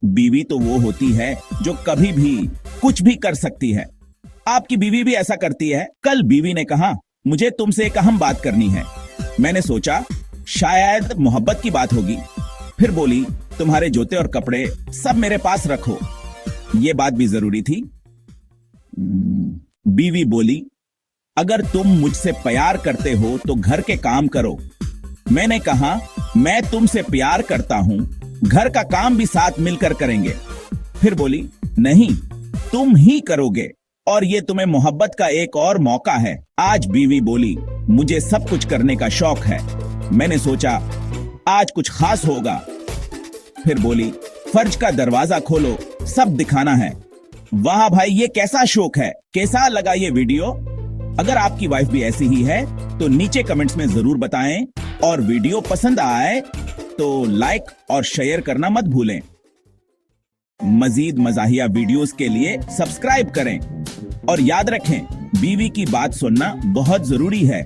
बीवी तो वो होती है जो कभी भी कुछ भी कर सकती है। आपकी बीवी भी ऐसा करती है। कल बीवी ने कहा, मुझे तुमसे एक अहम बात करनी है। मैंने सोचा शायद मोहब्बत की बात होगी। फिर बोली, तुम्हारे जूते और कपड़े सब मेरे पास रखो। ये बात भी जरूरी थी। बीवी बोली, अगर तुम मुझसे प्यार करते हो तो घर के काम करो। मैंने कहा, मैं तुमसे प्यार करता हूं, घर का काम भी साथ मिलकर करेंगे। फिर बोली, नहीं, तुम ही करोगे और ये तुम्हें मोहब्बत का एक और मौका है। आज बीवी बोली, मुझे सब कुछ करने का शौक है। मैंने सोचा आज कुछ खास होगा। फिर बोली, फर्ज का दरवाजा खोलो, सब दिखाना है। वाह भाई, ये कैसा शौक है। कैसा लगा ये वीडियो? अगर आपकी वाइफ भी ऐसी ही है तो नीचे कमेंट्स में जरूर बताएं, और वीडियो पसंद आए तो लाइक और शेयर करना मत भूलें। मजीद मजाहिया वीडियोस के लिए सब्सक्राइब करें और याद रखें, बीवी की बात सुनना बहुत जरूरी है।